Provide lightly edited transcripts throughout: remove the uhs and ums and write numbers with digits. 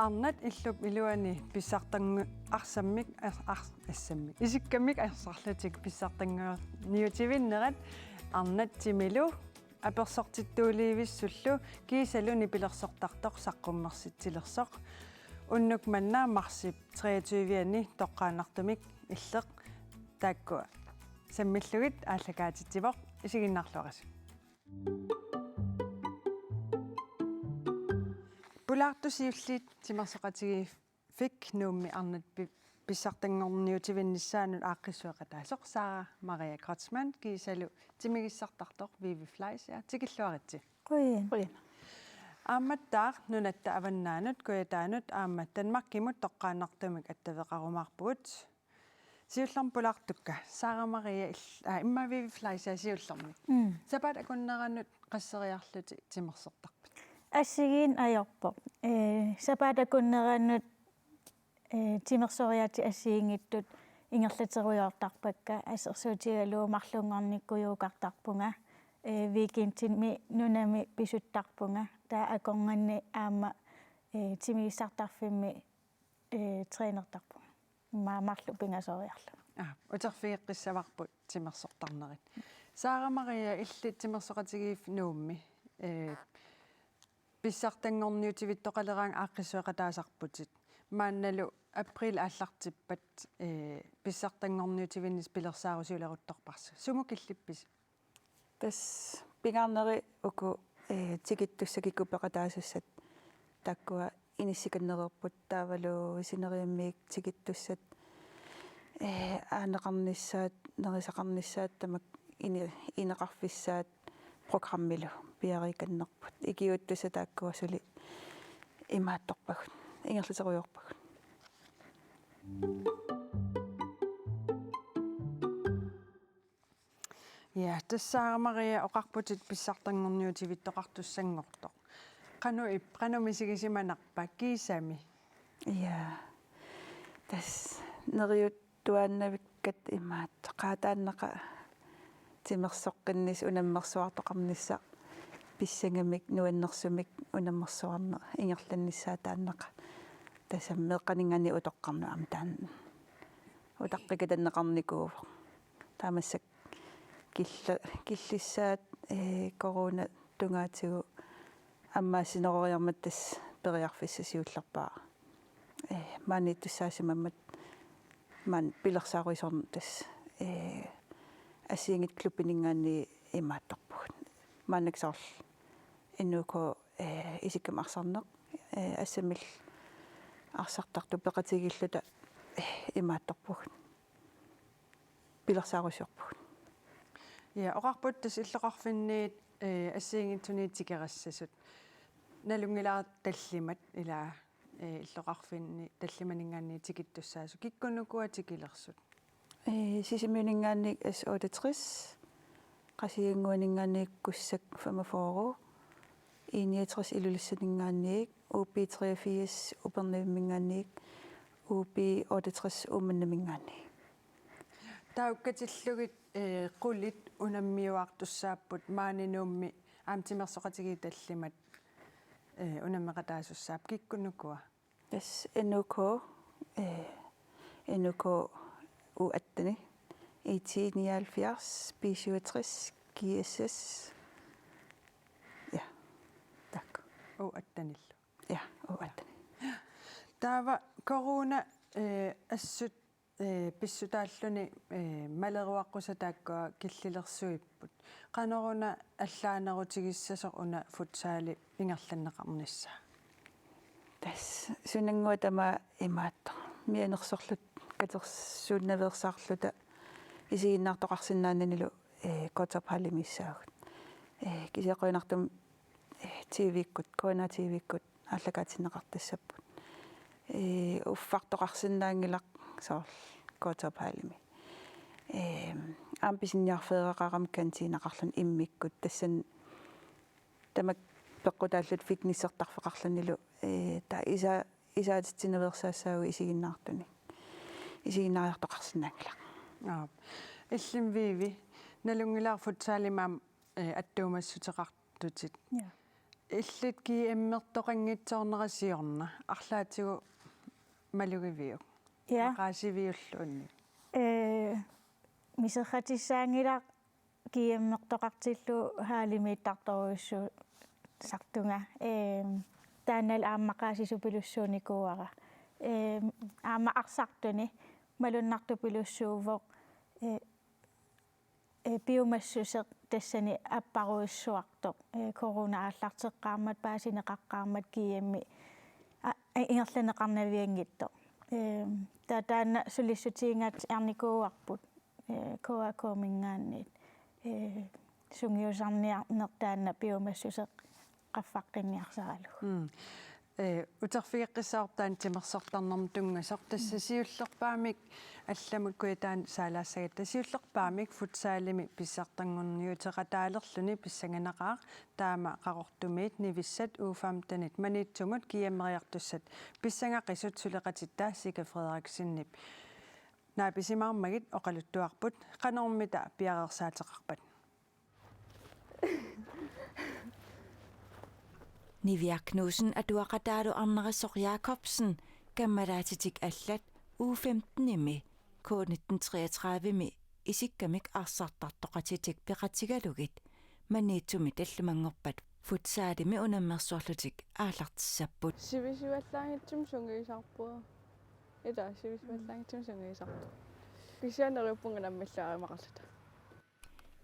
Arnat illup iluani pissartangu arsammik assammik isikkamik arsarlatik pissartangu niutivinnerat arnat timilu apersortittuuliivissullu kiisaluni pilersortartoq saqqummersitsilersoq unnuk mannaa marsip 23-ani toqqaanartumik illeq taakkua sammillugit ааллакаатитсивоq isiginnarluaras Pulaartusiulliit timersoqatigi fik nuummi arnat pissartangorniutivinnissaanut aaqqissueqataasoq Sara Maria Krotzmann kiisalu timigissartartoq Vivi Fleischer tikilluaritsi Queen. Aammattaaq nunatta avannaanut kuyataanut aammat Danmarkimut toqqaanartumik attaveqarumaarpugut siullerm pulaartukka Sara Maria imma Vivi Fleischer siullermi sapat akunneranut qasseriarluti timersortarput Assigiin ajorpo. Sapatakunneranut timersoriati assiingittut ingerlateruiortarpakka asersuutigaluumarlungarnikkujuuqartarpunga weekendtimi nunami pisuttarpunga taa akornganni aamma timigissartarfimmi trainertarpunga maamarlu pingasoriarlu uterfigeqqissavarput timersortarnerit Sara Maria illi timersoqatigiif nuummi pissartangorniutivittoqaleraang aaqqissueqataasarputit maannalu april aallartippat pissartangorniutivinnis pilersaarusiuleruttorparsu sumukillippis tas pingaarneri uku tikittussakikkupeqataasussat takkua inissikannererput taavalu isineriammiik tikittussat aaneqarnissaat nerisaqarnissaat tamak ineqarfissaat programmilu piarikannerput ikiuttussa taakkuasuli imaattorpagut ingerlateruiorpagut ja Sara Maria oqarputit pissartangorniutivittoqartussangortoq qanumisigisimanarpa kiisami ja tas neriuttuannavikkat imaat qaataanneqa timersoqqinnis unammersuartoqarnissa pissangamik nuannersumik unammersuarne ingerlannissaataanneqa tasammeeqqaningani utoqqarnu am taan utaqqikatanneqarnikuuv taamassak killissaat corona tungaatigu аммаасинерoriarmat тас периарфиссасиуллерпаа маанитtussаасимаммат маан пилерсааруисорн тас ассиингит клуппинингаани имаатторпугут маанаксаарл иннуко исиккам арсарнеқ ассамил арсартарту пеқатигиллута имаатторпугут пилерсаарусиорпугут ja oqarput tas иллоқарфинниит ассиингитсуниитикерассасут налунгилаа таллимат илаа иллоқарфинни таллиманингаанни тикиттуссаасу киккунукуа тикилерсут сисимиунингаанник ас 68 qasiinguaningaanniik kussak 45 61 ilulissaninngaanniik UP 83 upernavimmingaanniik UP 68 ummannamingaanniik taukkatillugit qullit unammiuartussaaput maaninuummi aamtimersoqatigi tallimat unammeqataasussaap kikkunukua tas NUK uattani IT79 B67 GSS ja tak uattanillu ja uattani taava corona assut pissutaalluni maleruaqqusataakkua killilersuipput qanoruna allaanerutigissasoq una futsaali pingerlanneqarnissa tas sunanguatama imaatto mianersorlut katersuunnaversaarluta isiginnaartoqarsinnaananilu kotsaphallimissaagut kisiaqoinartum TV-kkut kona TV-kkut ааллакаатиннеқартассаппут уффартоқарсинаангилақ соорл коотапаалими амписинниарфеэқарам кантинақарлун иммиккут тассан тамак пеққутааллут фитнессертарфеқарлунилу та исаатитсиневерсаассаагу исигиннаартуни исигиннариартоқарсинаангилақ иллим Vivi налунгилаар футсаалимаам аттуумассутеқартутит иллит ки эммертоқангитсоорнерасиорна арлаатигу малугивиу Ja. qaasiviulluunni мисерхатиссаангила киэммертоқартиллу хаалимииттарторуиссу сартунга таанал ааммақаасису пилуссууникууара аама арсартуни малуннарту пилуссуувоқ биомассусеқ тассани аппаруиссуартоқ корона ааллартеққармат паасинеқаққармат киэмми ингерланеқарнавиангиттоқ таана сулиссутиингаат арникууарпут коакоомингаанниит сунгиусарниарнертаана биомассусеқ qaffaqqinngiarsaralu утерфигеққиссаортаан тимерсортарнэрм тунгасор тассасиуллерпаамик алламут куятаан саалаассагат тассиуллерпаамик футсаалими писсартангорниутеқатаалерлүни писсанганеқаа таама қақортумиит нивиссат уфаамтанит маниитсумут кияммериартуссат писсангаққисут сулеқатиттаа сика фредериксиннип нааписимаармагит оқалуттуарпут қанормита пиареерсаатеқарпат Nivia Knudsen atuaqataalu Arnerissoq Jacobsen kammalaatitik allat uge 15 K1933 isikkamik arsartartoqatitik peqatigalugit maniitsumi tallumanngorpat futsaalimi unammersuarlutik aallartissapput сивисуаллаагитсум сунгиисарпуа ита сивисуаллаагитсум сунгиисарпу кисианериуппунга наммиллааримақарлута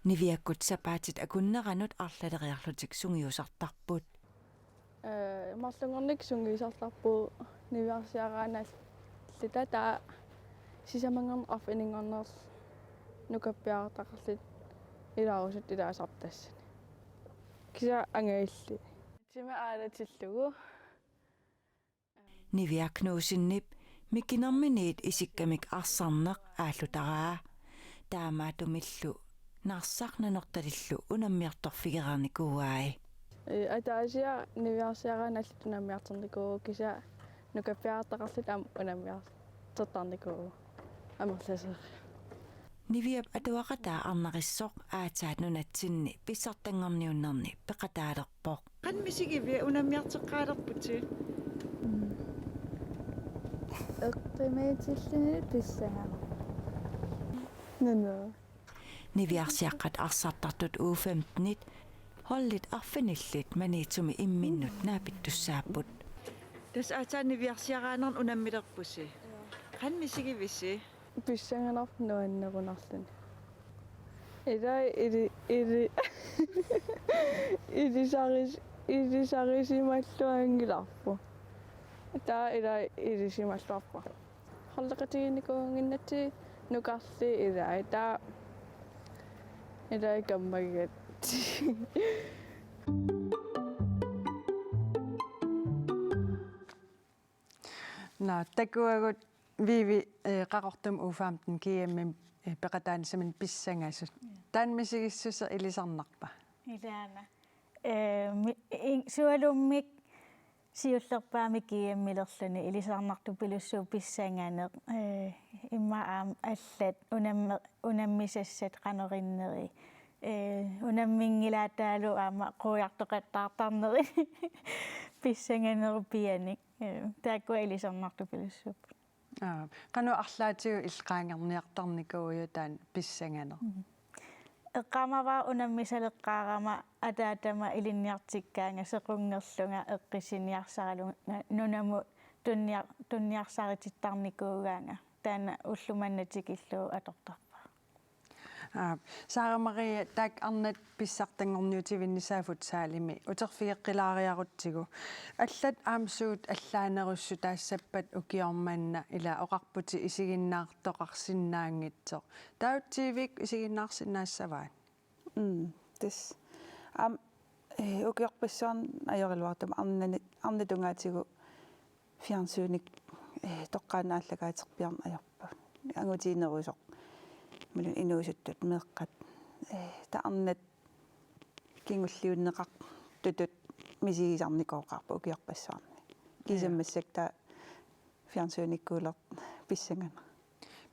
Niviakkut sapaatit akunneranut arlaleriarlutik sungiusartarput марлунгорник сунгиисарларпу нивиарсиараанал литата сисамангерн арфинингорнерс нукаппиаартақарлит илаарусут илаасартассани киса ангаилли тима аалатиллугу Nivia Knudsenniп mikkinerminiit isikkamik arsarneq ааллутараа таамаатумиллу нарсарнаnortalillu unammiartorfigeraarnikuuai атаасиа нивиарсиарааналлутунаммиартерникуу киса нукаппиаартақарлит аам унаммиартертарникуу амерласеэ Niviap atuaqataa arnerissoq aataat nunatsinni pissartangorniunnerni peqataalerpoq qanmisigivia unammiarteqqaalerputi эққимаатиллини писсага нано Niviarsiaqqat arsartartut uufamtnit hollit arfinillit maniitsumi imminnut naapittussaapput tas aataanniviarsiaraanern unammilerpusi qanmisigivissi писсаганар нуаннерунарлани илисарисималлуангиларпу таа илисималлуарпа халлеқатигиникуунгиннати нукарли таа каммагат на такуагут виви qaqortum ufaamten kiammim peqataanisamin pissangasut taanmisigissuse ilisarnarpa илаана суалуммик сиуллерпаами киаммилерлүни илисарнарту пилуссуу писсангаанеq имма аам аллат унаммисассат qanerinнери унаммингилаатаалу аама quujartoqattaartarneri писсанганеру пианик тааккуа илисарнарту пилуссууп qanu arlaatigu иллqaangerniartarnikuuyu taan pissanganer эққамава унаммисалеққаарама атаатама илинниартиккаанга сеқунгерлунга эққисиниарсаралунга нунаму тунниарсарититтарникуугаанга таана уллуманнатикиллуу атортарпа Sara Maria tak annat pissartangorniutivinnissaafut saalimi uterfigeqqilaaриarutigu аллат аамсуут аллаанерусsu таассаппат укиормаанна ила оқарпути исигиннаартоқарсиннаангитсоқ таутсивик исигиннаарсинаассаваат тас укиорпассуарн ajorluartum арнатунгаатигу фиансууник тоққаанааллагаатерпиарн ajorpa ангутиинерусоқ милун инуусуттут меэққат таарнат кингуллиуннеқар тутут мисигисарникооқарпа укиорпассуарни кисаммассак та фиансууниккуулер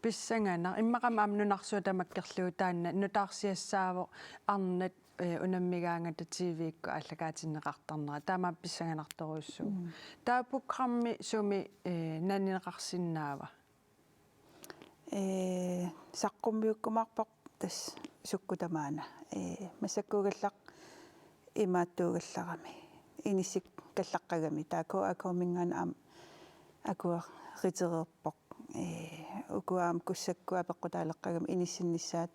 писсангана иммақам амнунарсуа тамаккерлуу таанна нутаарсиассаавоқ арнат unammigaangata TV-ikku аллагаатиннеқартарнера таамаа писсаганарторуйссуу таа программи суми нанинеқарсинаава саққуммиуккумаарпақ тас суккутамаана массаккуугаллақ имааттуугалларами иниссик каллаққагами таako акуумингаана аам акуа ритерерпоқ укуаам куссаккуа пеққутаалеққагами иниссиннissaат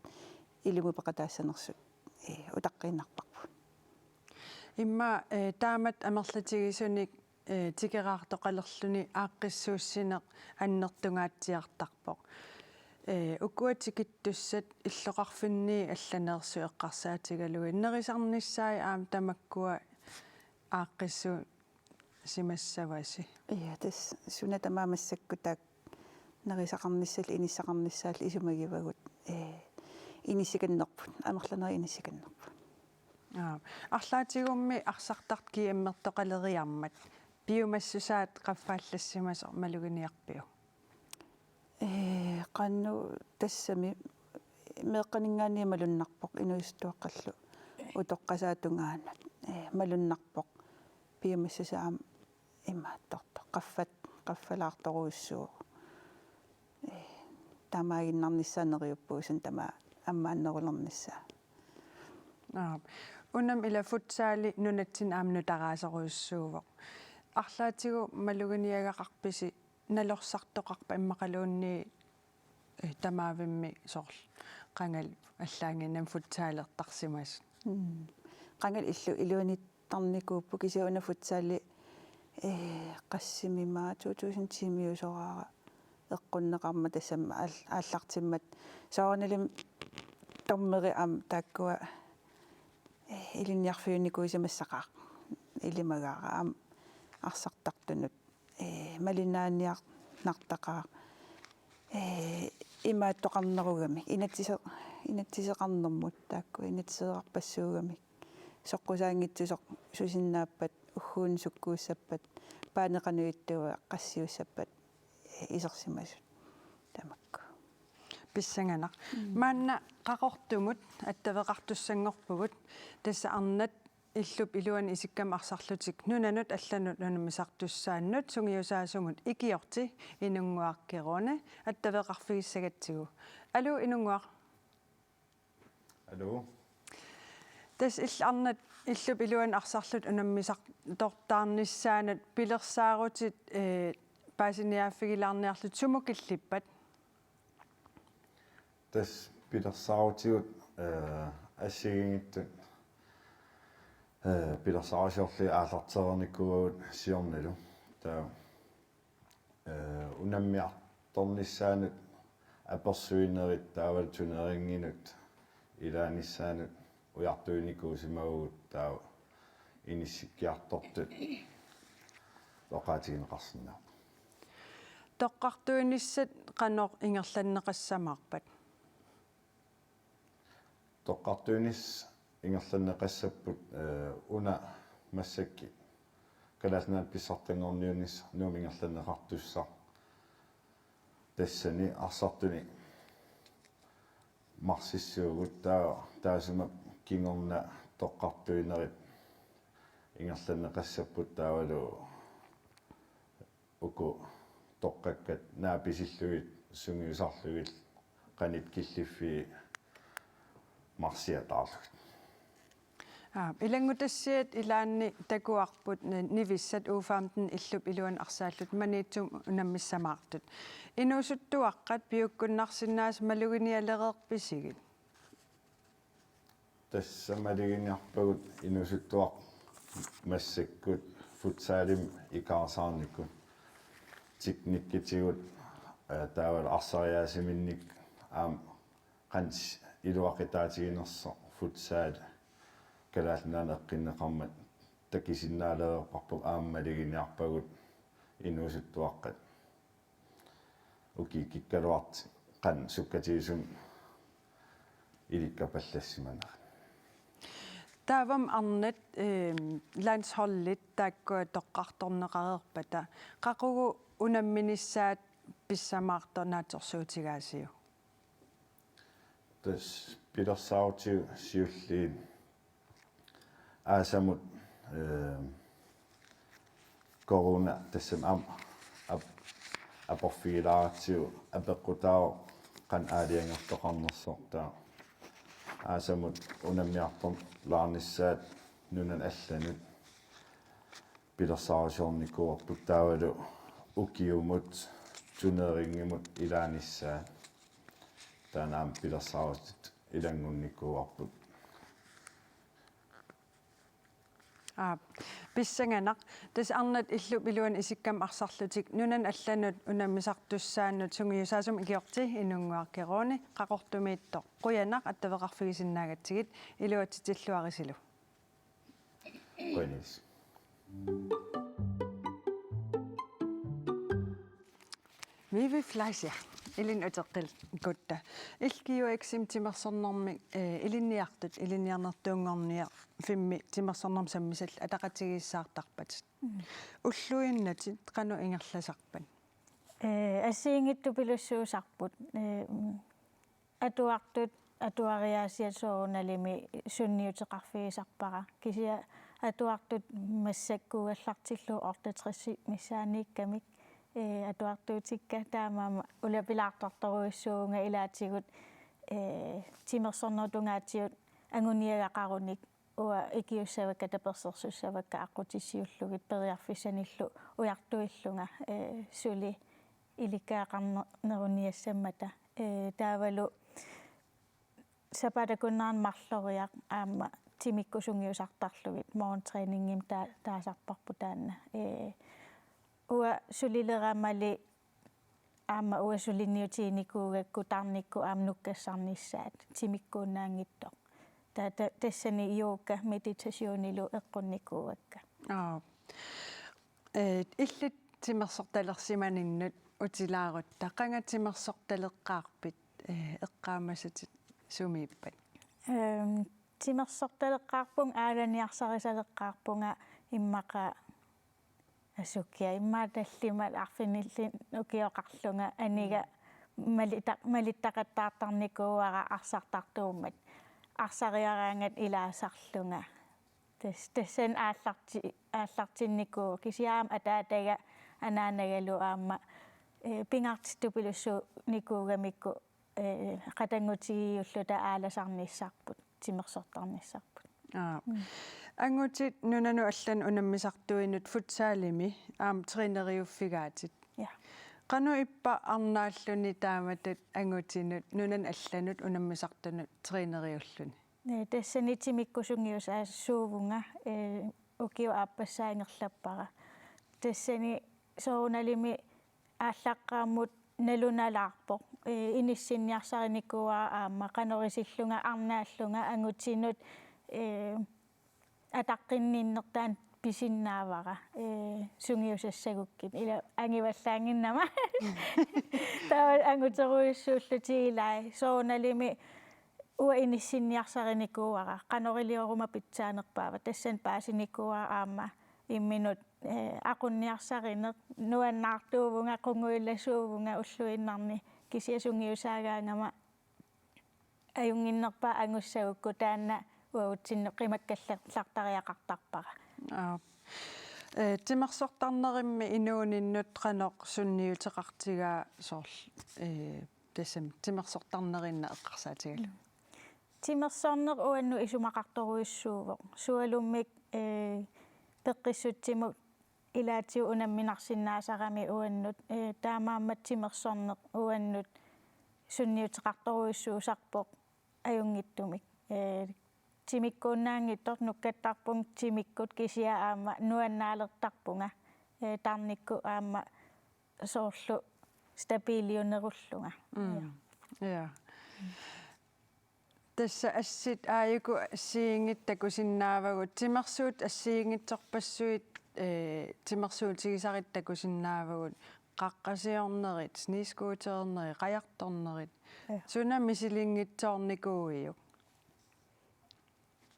илуму пеқатаассанерсут утаққиннарпарпу имма таамат амерлатигисуник тикераартоқалерлүни ааққиссууссинеқ аннертунгаатсиартарпоқ укуатикиттуссат иллоқарфинни алланеерсу эққарсаатигалуи нерисарниссаи аам тамаккуа ааққиссу симассаваси тас суна тамаамассаккутаак нерисақарниссал иниссақарниссаал исумагивагут иниссиканнерпут амерланери иниссиканнерпут арлаатигумми арсартарт киаммертоқалериармат биумассусаат қаффааллассимас малугиниарпиу qannu tassami meeqqaningaani malunnerpoq inuistuaqqallu utoqqasaatungaanat malunnarpoq piumassusaam immaattortoq qaffalaartoruussuu tamaaginnarnissaaneriuppuusun tama аммааннерулернissaa унам ила футсаали нунатсин аамну тарааseruissuuvoq арлаатигу малугиниагақарписи налорсартоқарпа иммақалуунни тамаавимми сорл қангал аллаангиннам футсаалертарсимас qangal illu iluanittарникууппу кисиуна футсаали qassimimaa 2010-миусораара эққуннеқарма тассамма ааллартиммат соорналим тормери аам тааккуа илинниарфиуникуисамассақаа илимагаара аам арсартартунут малинааниарнартақаа имааттоқарнеругами инатсисеқарнэрмут таакку инатсеэқарпассуугами соққусаангитсусоқ сусиннааппат уггуун суккууссаппат паанеқануиттуа qassiussappat исерсимасут тамакку писсанганақ маанна қақортумут аттавеқартуссангорпугут тасса арнат иллуп илуани исиккам арсарлутик нунанут алланут нунамисартуссааннут сунгиусаасумут икиорти инунгуаркеруна аттавеқарфигиссагатсигу алу инунгуар алу тас илларнат иллуп илуан арсарлут унаммисартортаарниссаанут пилерсаарутит паасиниааффигилаарниарлут сумукиллиппат тас пилерсаарутигут ассигингиттут пилерсаарисорли аалартерникуугут сиорналу таа унаммиарторниссаанут аперсуинерит таавалтунерингинут илааниссаанут уяртуиникуусимагут таа иниссиккиартортут лоқаатигинеқарсинаа тоққартуиниссат қанор ингерланнеқассамаарпат тоққартуинис ингерланнеқассаппут уна массакки калааснаат писсартангорниунис нуумингерланнеқартуссаа тассани арсартуни марсиссуугут таасума кингорна тоққартуинерит ингерланнеқассаппут таавалу уку тоққаккат нааписиллугит сунгиусарлугит qanit killiffi марсиатаарлугит илангутассиат илаанни такуарпут нивиссат уфаамтен иллуп илуан арсааллут маниитсум унаммиссамаартут инуусуттуаққат пиуккуннарсинаас малугиниалереерписигит тассамалигиниарпагут инуусуттуақ массаккут футсаалим икаарсаарниккут тикниккитигут таавал арсариаасиминник аам qans илуақитаатигинерсо футсаал калаалнаана эққиннеқармат такисиннаалеерпарпук ааммалигиниарпагут инуусуттуаққат уки киккалуарт қан суккатигисум иликкапаллассиманера таавам арнат лансхоллит тааккуа тоққарторнеқареерпата қақугу унамминиссаат писсамаарторнаатерсуутигаасиу тас пилерсаутиу сиуллиин aasamut corona tassam aporfiilaaratsiu apeqqutao qan aaliangertoqarnersoq taa aasamut unammiarpum laarnissaat nunan allanut pilersaarisiornikuarput taavalu ukiumut tuneeringimut ilaanissaa taanaam pilersaaristit ilangunnikuarput писсанганақ тас арнат иллу пилуан исиккам арсарлутик нунан алланут унаммисартуссааннут сунгиусаасум игиорти инунгуаркеруни қақортумиитто қуянақ аттавеқарфигисиннаагатсигит илуатитиллуарисилу qoinis Vivi Fleischer ilin uteqqil kutta ilkiueksim timersornermi ilinniartut ilinniarnertuungornia fimmi timersornerm sammisall ataqatigissaartarpat ulluinnatit qanu ingerlasarpan ассиингитту пилуссуусарпут атуартут атуариаасиасоорналими сунниутеқарфигисарпара кисиа атуартут массаккугаллартиллу ортатрисси миссааниккамик атуартуутикка таамаама улапилаарторторуиссуунга илаатигут тимерсорнертунгаатиут ангуниагақаруник уа икиуссавакка таперсерсуссавакка аққутиссиуллугит периарфиссаниллу уяртуиллунга сули иликаақарнеруниассаммата таавалу сапатакуннаарн марлориақ аама тимиккусунгиусартарлугит морнтренингим таасарпарпу таанна уа сулилерамали аама уа сулинниутииникуугакку тарникку аам нуккассарниссаат тимиккуунаангиттоқ тассани йоога медитасионилу эққунникуугакка иллит тимерсорталерсиманиннут утилаарутта qangatимерсорталеққарпит эққаамасатит сумииппат тимерсорталеққарпун ааланиарсарисалеққарпунга иммақа асуккиа иммааталлимат арфиниллин укиоқарлунга анига малиттақаттаартарникууара арсартартууммат арсариараангат илаасарлунга тассан ааллартинникуу кисиаам атаатага анаанагалу аама пингартитту пилуссу никуугамикку qatangutigiulluta aalasarniissarput timerssortarniissarput ангутит нунану аллан унаммисартуинут футсаалими аам тринериуффигааtit qanu ippa arnaalluni taamatut angutинут нунан алланут унаммисартунут тринериуллуни тассани тимиккусунгиус аассуувунга укиу ааппассаангерлаппара тассани соуналими ааллаққааммут налуналаарпоқ иниссинниарсариникуа аама канорисиллунга арнааллунга ангутинут атаққинниннертаан писиннаавара сунгиусассагуккит ила ангиваллаангиннама таа ангутеруиссууллутигилай соуналими уа иниссинниарсариникуара канорилиорума питсаанерпаава тассан паасиникуа аама имминут aqunniarsarineq nuannaartuuvunga qunguillasuuvunga ulluinnarni kisiasунgiusaaгаангама ajunginnerpa angussagukku taanna uutsinne qimakkallartariaqartarpara тимерсортарнеримми инууниннут qanoq sunniuteqartigaa soorl тассам тимерсортарнеринна эққарсаатигалу тимерсорнер уанну исумақарторуиссуувоқ суалуммик пеққиссутсиму илаатиу унамминарсиннаасарами уаннут таамааммат тимерсорнеқ уаннут сунниутеқарторуиссуусарпоқ аюнгиттумик тимиккууннаангиттор нуккаттарпун тимиккут кисиа аама нуаннаалертарпунга тарникку аама соорлу стабилиунеруллунга я тасса ассит ааюку ассиингиттакусиннаавагут тимерсуут ассиингитсорпассуит тимерсуутигисариттакусиннаавагут qaqqasiornerit sniiskuuternerит qajartornerit suna misilingitsoornikuuiu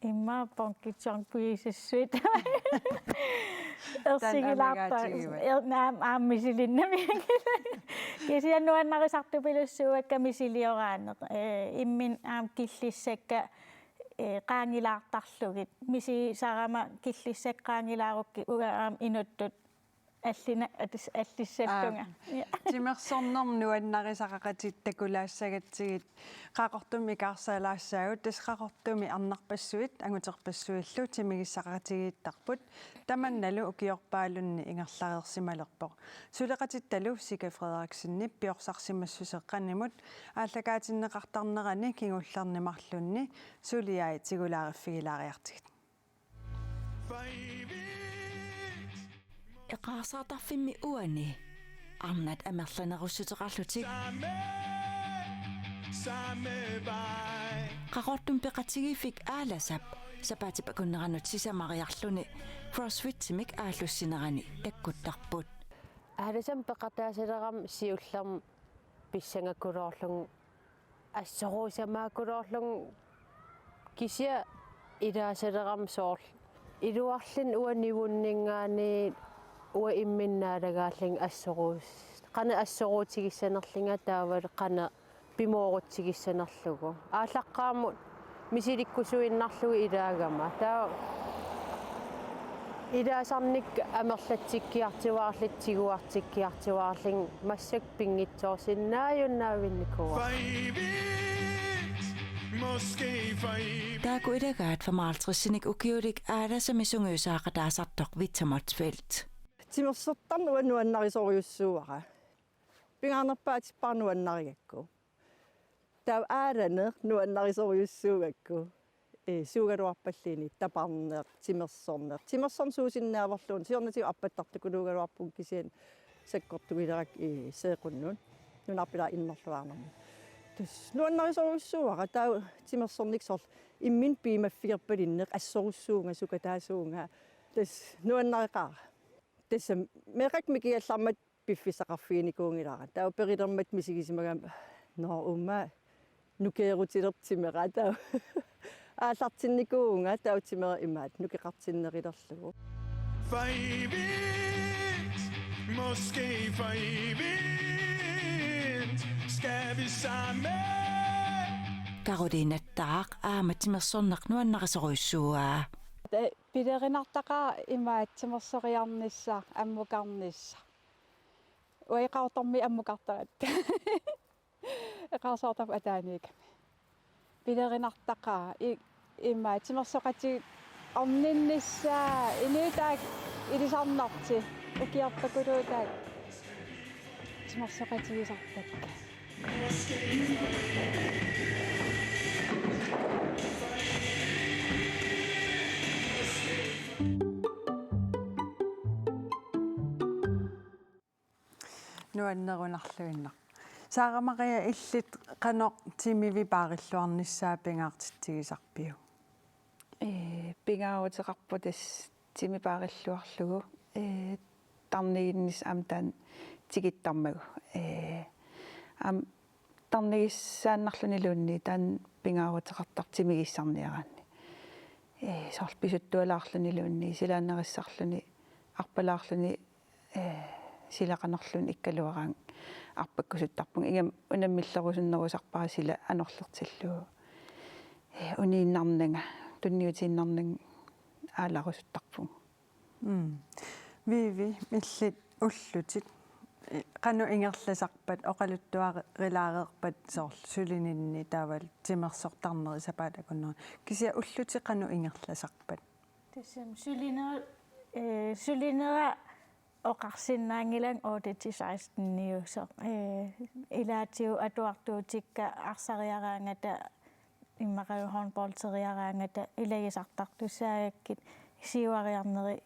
имма понкитсорн пуисассуит ерсигилаарпа ааммисилиннами кисианнуаннарисартупилуссуакка мисилиораанеқ иммин аам киллиссакка qaangilaartarlugit misi sarama killissaqaangilaarukki ugaam inuttut allina allissallunga Timersornerm nuannarisaqaqatit takulaassagatigit qaaqortumi kaarsaalaassaagут tasqaqortumi arnarpassuit anguterpassuillu timigissaqaqatigittarput tamannalu ukiorpaalunni ingerlareersimalerpoq suleqatittalu Sika Frederiksenni piorsaarsimassuseqqanimut ааллакаатиннеқартарнерани кигулларнимарлунни сулиаи тигулаариффигилаариартигит Eqaasaartarfimmi uani arnat amerlanerussutеқарлутик qaqortum peqatigifik aalasap sapatipakуннеранут сисамариарлуни CrossFit-timik aallussinerani takkuttarput ааласам пеқатаасалерам сиуллерм писсангаккулоорлун ассоруусамааккулоорлун кися илаасалерам соорл илуарлин уанивуннингаани уа имминнаалагааллин ассоруус қана ассоруутигиссанерлинга таавал қана пимоорутсигиссанерлугу ааллаққаамут мисиликкусуиннарлуги илаагама таа илаасарник амерлатсиккиартиваарлитсигуартиккиартиваарлин массак пингитсоорсиннааюннаавинникуа taaku ilagaat famaaltrissinik ukiulik aalasamisunguyusaaqataasartoq Vitsamotsfelt Timersortarn uannuannarisoruussuuara pingaarnerpaatipparnuannarigakku taa aalaneq nuannarisoruussuugakku suugaluarpalliini taparneq timersorn suusinnaavерлуун сиорнатиу аппаттартукулуугалуарпун кисиан саккортугилерак сеэқуннун нунарпила иннерлуаарнарми тус нуаннарисоруссууара таа тимерсорниксорл иммин пиимаффигерпалиннеқ ассоруссуунга сукатаасуунга тас нуаннариқаа тасам мерак микиаллармат пиффисақарфигиникуунгилара таа перилермат мисигисимагам ноо умма нукеерутилертимера таа ааллартинникуунга таутимера имаат нукеқартиннерилерлугу Måske for evigt skal vi sammen. Karolinattaaq aamatimersorneq nuannarisoruissuaa Pilerinartaqaa imaatsimorсориарнisса аммукарнisса уиқарторми аммукартарат эқарсоортап атаанииками Pilerinartaqaa имаатиморсоқати орниннissaa инуутаак илисарнарти укиартакулуутаак тиморсоқатигисартакка нуаннерунарлуиннар Саарамария иллит канеқ тимиви паариллуарнissaа пингаартитсигисарпиу пингааутеқарпутас тимипаариллуарлугу тарнигиннис амтаан тигиттармагу ам тарнигиссааннарлунилуунни таан пингааутеқартар тимигиссарниараанни сорл писуттуалаарлунилуунни силаанериссарлуни арпалаарлуни силақанерлун иккалуараан арпаккусуттарпун игам унаммиллерусуннерусарпара сила анерлертиллуу унииннарнага тунниутииннарнаг ааларусуттарпун виви миллит уллутит qanu ingerlasarpat oqaluttuarilaareerpat soorl sulinинни таавал тимерсортарнери сапаатакуннери кися уллути qanu ingerlasarpat тассам сулинера оқарсиннаангилан 8-16 илаатиу атуартуутикка арсариараангата иммақаю хорнболлсериараангата илагисартартуссаагаккит сиуариарнери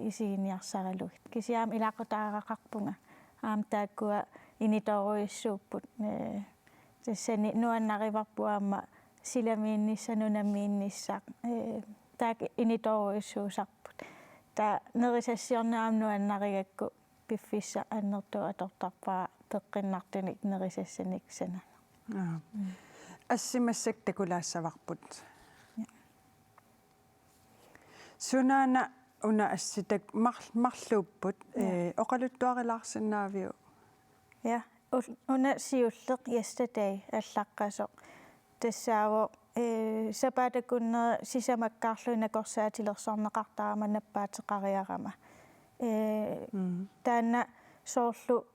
исигиниарсаралугит кисиаам илаақутаарақарпунга аам тааккуа иниторуиссууппут тассани нуаннариварпуаама силамиинниссанунаммиинниссаақ таак иниторуиссуусарпут та нерисассиорнаам нуаннаригакку пиффисса аннерту атортарпаа теққиннартуник нерисассаниксана ассимассак такулаассаварпут сунаана уна асситак марлууппут оқалуттуарилаарсинаавиу я уна сиуллеқ yesterday аллаққасоқ тассааво сапаатакуннера сисамаккаарлуина корсаатилерсарнеқартарама наппаатеқариарама таана соорлу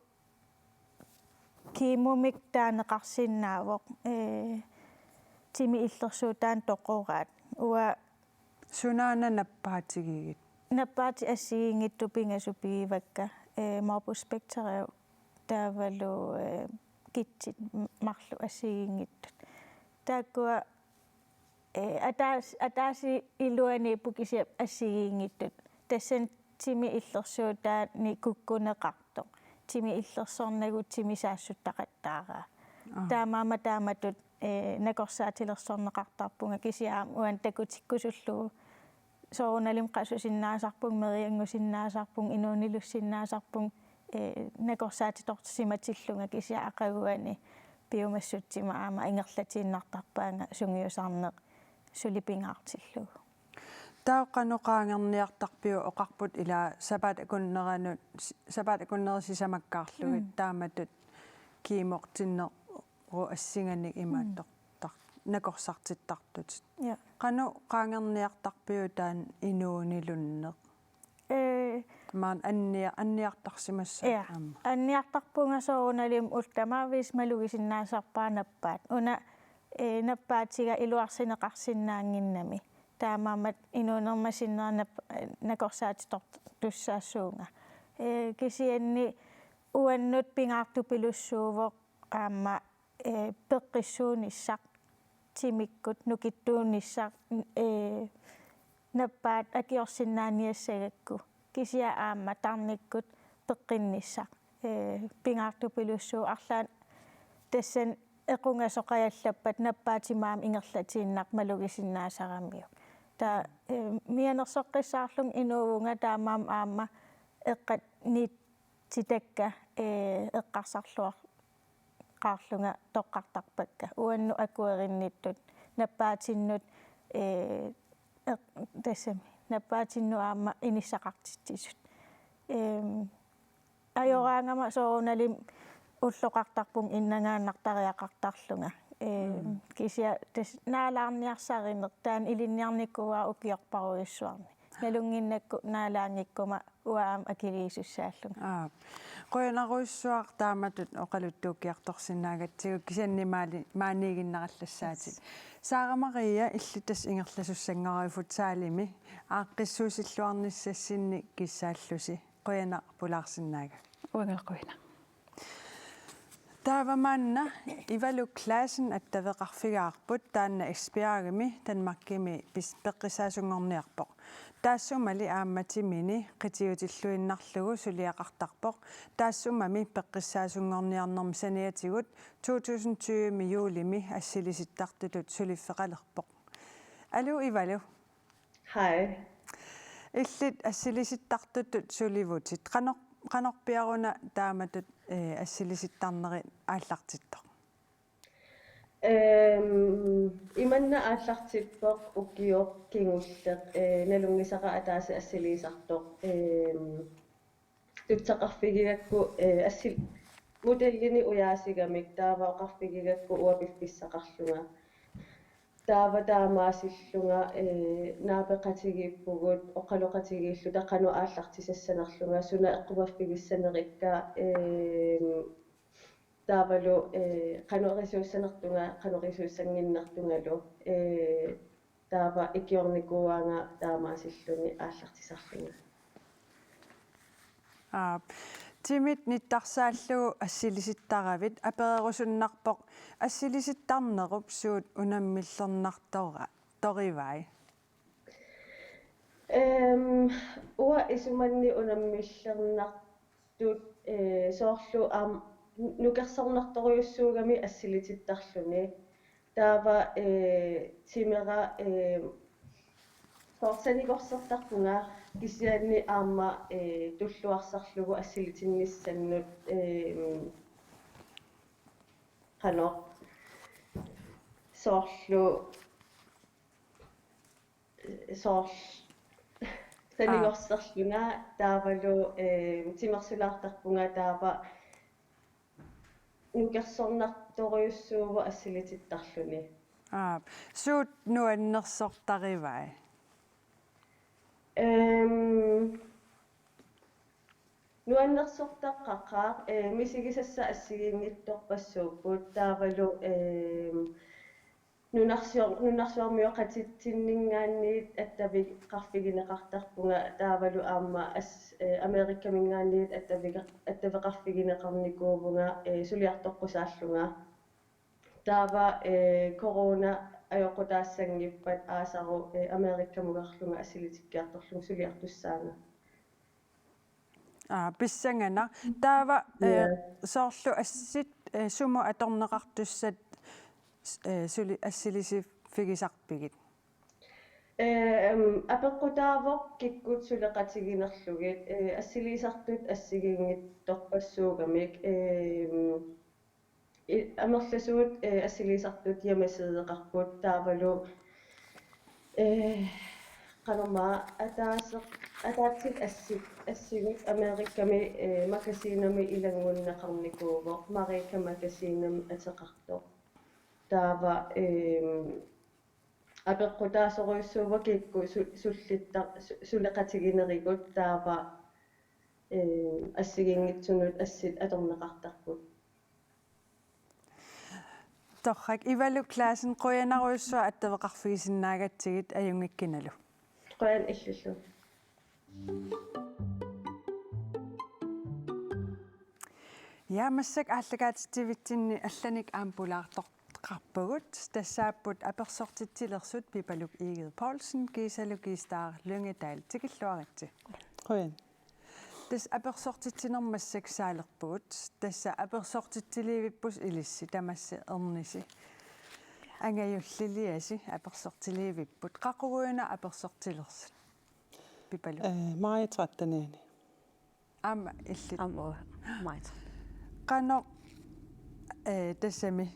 кимумик таанеқарсиннаавоқ тими иллерсуу таан тоқораат уа сунаана наппаатигигит наппаати ассигингитту пингасупигивакка морпуспектериу таавалу китсит марлу ассигингиттут тааккуа атааси илуани пукисиап ассигингиттут тассан тими иллерсуу таани куккунеқарто тими иллерсорнагу тими саассуттақаттаараа таамаама тааматут накорсаатилерсорнеқартарпунга кисиаам уан такутиккусуллугу соорналим қасусиннаасарпун мериангусиннаасарпун инуунилуссиннаасарпун накорсаатитортисиматиллунга кисиа ақагуани пиумассутсима аама ингерлатииннартарпаанга сунгиусаарнеқ сулипингаартиллугу таоққанеқаангерниартарпиу оқарпут ила сапаатакуннерисисамаккаарлугит тааматут киимоqtinneq ассинганик имааттортар накорсартиттартут қану qaangerniartarpiu таан инуунилуннеq маан анниартарсимассаа аама анниартарпунга соорналим ултамаавис малугисиннаасарпаа наппаат уна наппаатига илуарсинеқарсинаангиннами таамаамат инуунермасиннера накорсаатиторт туссаассуунга кисианни уаннут пингаартупилуссуувоқ аама пеққиссуунissaq тимиккут нукиттуунissaq наппаат акиорсиннааниассагакку кисиа аама тарниккут пеққиннissaq пингаартупилуссуу арлаан тассан эқунгасоқаяллаппат наппаатимаам ингерлатииннақ малугисиннаасарамиу та мианерсоққиссаарлун инуувунга таамаам аама эққат нитситакка эққарсарлуар qaarlunga toqqartarpakka uannu akuerinnittut nappaatinnut tassami nappaatinnu aama inissaqartitsisut ajoraangama soorunalim ulloqartarpum innangaannartariaqartarlunga kisia tas naalaarniarsarineq taan ilinniarnikkuaa ukiorparuissuarni nalunginnakku naalaangikkuma uaam akiliisussaalluga qoyanaruissuaq taamatut oqaluttuukiartorsinnaagatsiguk kisannimaali maaniiginnarallassaati Saara Maria illutas ingerlasussanngariufut saalimi aaqqissuusilluarnissassinni kissaallusi qoyana pulaarsinnaaga uangelqoina taavamanna ivalu klassen attaveqarfigaarput taanna ekspiaagami tanmakkimi peqqissaasungorniarpoq taassumali aammatimini qitiutilluinnarlugu suliaqartarpoq taassumami peqqissaasungorniarnerm saniatigut 2020 juulimi assilisittartutut suliffeqalerpoq alu ivalu Hej. illit assilisittartutut sulivutit qanorpiaruna taamatut ассилиситтарнери ааллартитто иманна ааллартиппоқ укиоқ кингуллеқ налунгисаqa атааси ассилисартоқ туттақарфигигакку ассил модellini уяасигамик таава оқарфигигакку уапиффиссақарлунга таава таамаасиллунга наапеқатигиппугут оқалоқатигииллу тақану ааллартисассанарлунга суна эққумаффигиссанерикка таавалу қануэрисууссанертунга қануэрисууссангиннартунгалу таава икиорникууаанга таамаасиллуни ааллартисарлунга тимит ниттарсааллугу ассилиситтаравит аперерусуннарпоқ ассилиситтарнеруп суут унаммиллернартора торивай уа исуманни унаммиллернартут соорлу аам нукерсорнарторюссуугами ассилиситтарлуни таава тимера сорсаникорсертарпунга кисианни аама туллуарсарлугу ассилитинниссаннут қано соорлу санигорсерлунга таавалу тимерсулаартарпунга таава нукерсорнарторюссуува ассилититтарлуни Suut nuannersortarivai. Nuannersortaqqaqaa misigisassa assigiingittorpassuuppuut taavalu nunarsuarmioqatitsinningaanniit attavik qarfigineqartarpunga taavalu aamma Amerikkamingaanniit attaveqarfigineqarnikuuvunga suliartoqqusaalluga taava corona ajoqutaassangippat aasaru Amerikkamugarlunga assilitikkiartorlung suliartussaanga Pissangana taava soorlu assit sumu atorneqartussat suli assilisifigisarpigit apeqqutaavoq kikkut suleqatiginerlugit assiliisartut assigiingittorpassuugamik amerlasuut assiliisartut yamasideqarput taavalu qanormaa ataatsik assigik Amerikkami makasiinami ilangunnaqarnikuuvoq Marika makasiinam ateqartoq taava apeqqutaasoruissuuva kikku sullitta suleqatiginerikut taava assigiingitsunut assit atorneqartarput torrak ivalu klassen qoyanaruissua attaveqarfigisinnaagatigit ajungikkinalu qoyan illullu massak ааллагаатитсивитсинни алланик аампулаартортеқарпагут тассааппут аперсортитсилерсут пипалук Игед Поулsen кисалу кистаар Lyngedal тикиллуаритси qoyan тас аперсортитсинермассак саалерпагут тасса аперсортитсиливиппус илисси тамасси ерниси ангаюллилиаси аперсортиливиппут қақугуина аперсортилерсат пипалу маитратаниани аама илли Амма маит. qano tassami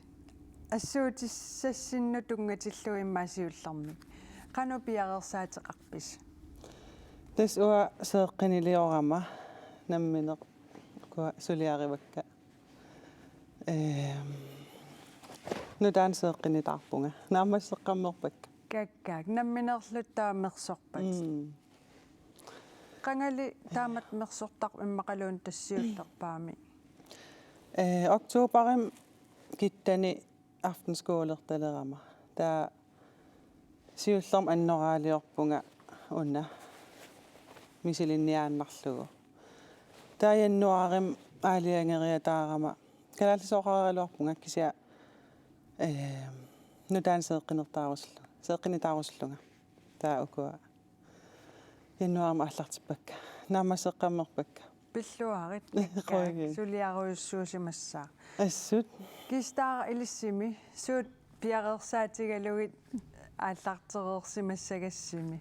assuutissassinnu tungatillu immaasiullarmi qano piarersaateqarpis tas uа seeqqiniliorama nammineq kua suliarivakka nutaan seeqqinitarpunga naammasseqqammerpakka kakkaak namminerluttaa mersorpat qangali taamat mersortar immaqaluun tassiullerpaami oktoberim kittani aftenskoolertalerama taa siullerm annoraaliorpunga unna misilinniaannarlugu taajannuarim aaliangeriataarama kalaallisoqaraluarpunga kisia nutaan seeqqinitaaruslunga taa ukua jannuarima allartipakka naammasseqqammerpakka pilluarit suliaruissuusimassaa assut kistaara ilissimi suut piarersaatigallugit ааллаартерерсимассагассими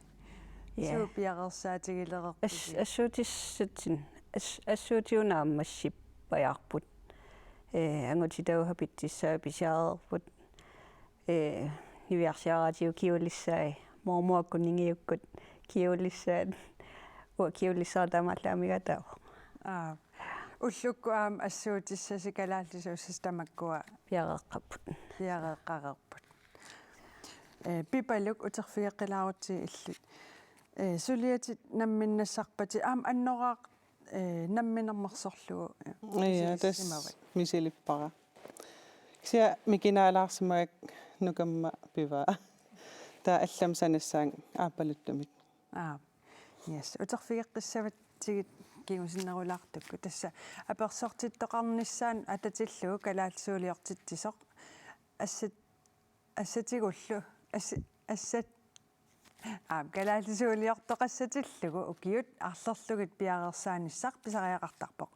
суу пиареерсаатигилерерпут ассуутиссатсин ассуутиунааммассип паярпут ангутитаугапитсissаа писаарерпут нивиарсиаратиу киулиссаа моомуаккунингиуккут киулиссаат киулиссаатаамааллаамигатаа уллукку аама ассуутиссаси калааллисууссас тамаккуа пиареэққарерпут пипалук утерфиеққилаарутси иллут сулиатит намминнассарпати аама аннораақ намминермерсорлугу ja tas misilipпара кися микинаалаарсимаак нукамма пива та аллам санассаан ааппалуттумит yes утерфиеққиссават тигит кигусиннерулаартукку тасса аперсортиттоқарниссаан ататиллугу калаалсуулиортитсисоқ ассатигуллу ассат калаалсуулиортоқассатиллугу укиут арлерлугит пиареерсааниссақ писариақартарпоқ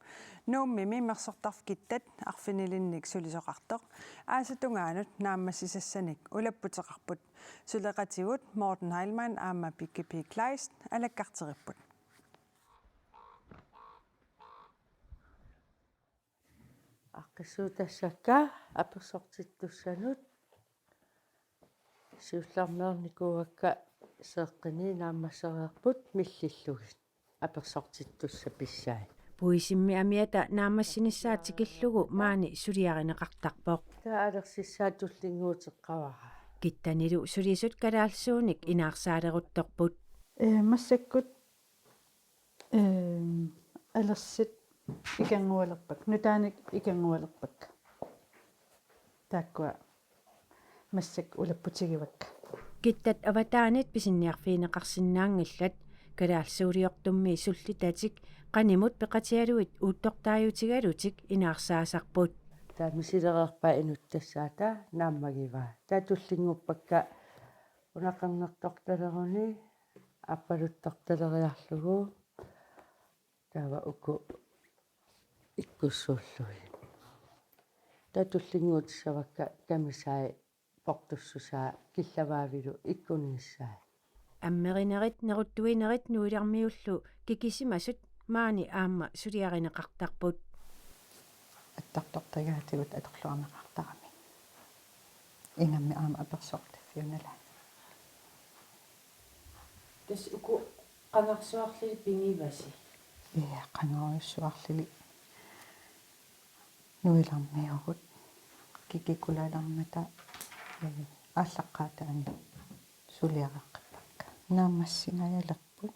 нуумми миммерсортарф киттат арфинилинник сулисоқартоқ аасатунгаанут нааммассисассаник улаппутеқарпут сулеқатигут Morten Heilmann аама PGP Kleist алаккартериппут аққиссуутассакка аперсортиттуссанут сиулларнеерникуугакка сеэққини нааммассереерпут миллиллугит аперсортиттусса писсаи puisimmi amiata naamassinissaatiqillugu maani suliarinеқартарпоқ таалерсиссаатуллингуутеққавара Kittanilu sulisut kalaalsuunik inaarsaaleeruttorput. Массаккут алерсит икангуалерпак нутааник икангуалерпак тааккуа массак улаппутигивакка Kittat avataanit pisinniarfiineqarsinnaangillat kalaalsuuliortummi sullitatik qanimut peqatialuit uuttortaajutigalutik inaarsaasarput. Tää misilereerpaa inuttassaata naammagiva. Tää tullinguppakka unaqannertortaleruni appaluttortaleriarlugu taava uku ikkussuullugi. Tää tullinguutissavakka kamisaai portussusaa killavaavilu ikkunnissaai. Ammerinerit neruttuinerit nuilarmiullu kikisimasut maani aamma suliarineqartarput. аттартортагаатигут аторлуарнеқартарами ингамми аама аперсортаффиунала Тас уку qanarsuarlili pingivasi. қангаруйуссуарлили нуилармиорут кикикулалармата ааллаққаатаанна сулиараққиппакка наамассинаялерпут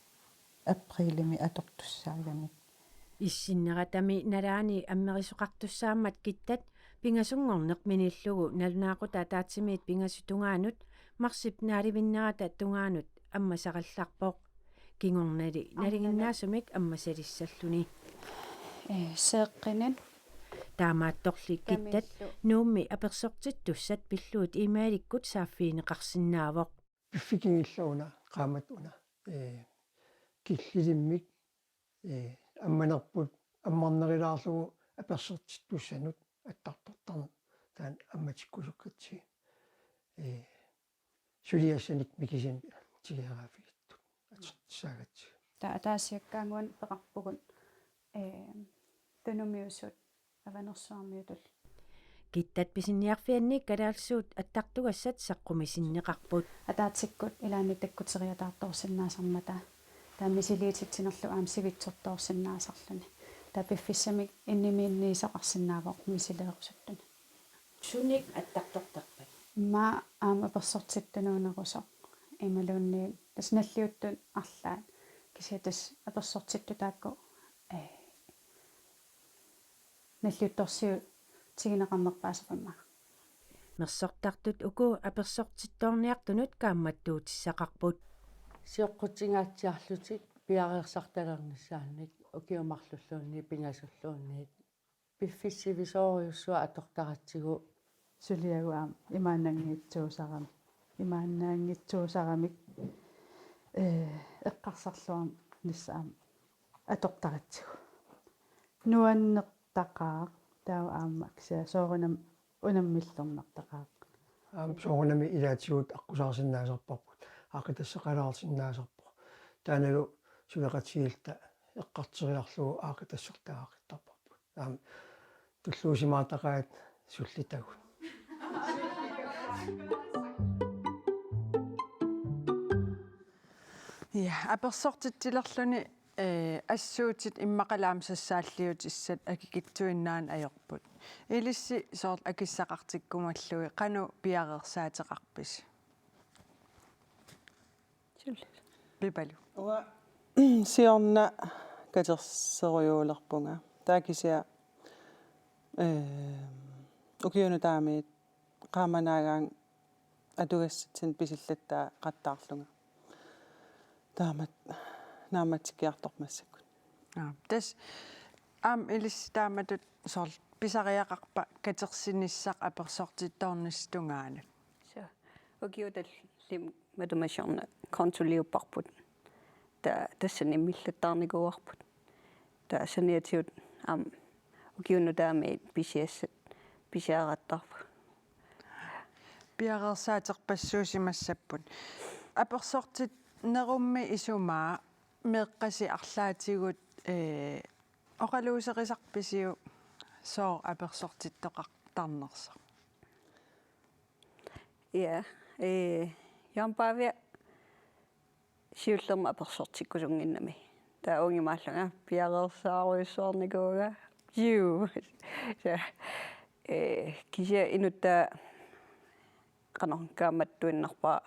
априлими атортуссаагами Иссиннератами налаани аммерисоқартуссаамат киттат пингасунгорнеқ миниллугу налунаақута таатсимиит пингасутунгаанут марсип нааливиннерата тунгаанут аммасақалларпоқ кингорнали налигиннаасумик аммасалиссаллуни сеэққинат таамаатторли киттат нуумми аперсортиттуссат пиллуут имааликкут сааффиинеқарсинаавоқ пиффикингиллуна qaamatuuna киллилиммик амманерпут аммарнерилаарлугу аперсертиттуссанут аттартортарнут таан амматиккулуккатси сулиассаник микисин тигерафигиттут атертсаагатси таасиаккаангуан пеқарпугут тунумиусут аванерсуармиутул киттат писинниарфианник калаалсуут аттартугассат саққумисиннеқарпут атаатсиккут илаани таккутсериатаарторсиннаасармата таамисилиититсинерлу аам сивитсорторсиннаасарлуни тапиффиссамик иннимиинниисоқарсинаавоқ мисилеерусуттуни Суник аттартортарпат ма аама аперсортиттунуунерусоқ ималуунни тасналлиуттун арлаат кисиатас аперсортитту таакку наллиутторсиу тигинеқарнерпаасеқимма мерсортартут уку аперсортитторниартунут каамматтуутиссақарпут сиоққутингаатсиарлутик пиареерсарталернissaанник укиумарлуллуунни пингасуллуунниит пиффиссивисоориуссуа атортаратсигу сулиагуаам имаанангиитсуусарами имааннаангитсуусарамик эққарсарлуам ниссаам атортаратсигу нуаннертақаа таа аама кися сооринам унаммиллернартақаа аам сооринами илаатигут аққусаарсиннаасерпарпут аақитассеқалаарсиннаасерпо тааналу сулеқатсигилта эққартериарлугу аақитассертаагақиттарпарпут аам туллуусимаатақаат суллитагут Ja, аперсортиттилерлүни ассуутит иммақалаамсассааллиут иссат акикитсуиннаан аёрпут илисси соор акиссақартиккумаллуи қану пиареерсаатеқарпис пипалу уа сиорна катерсеруйуулерпунга таакисиа укиуну таамиит qaamанаагаан атугассатсин писиллаттаа қаттаарлунга таамат нааматикиартормассаккут тас аам илис тааматут соор писариақарпа катерсиниссақ аперсортитторнистунгаанут så ukiutal lim matumasiorna kontuliupparput ta tassani millattaarnikuarput ta saniatiut am ukiunu taami pisiassat pisiarattarpu пиареерсаатерпассуусимассаппут аперсортит нерумми исумаа меэккаси арлаатигут оқалуусерисарписиу соо аперсортиттоқартарнерса ja jampavia siullerma apersortikkusunginnami taa ungimaallunga piareersaaruissoornikuuga jiu så kisia inutta qanor kaamattuinnarpaa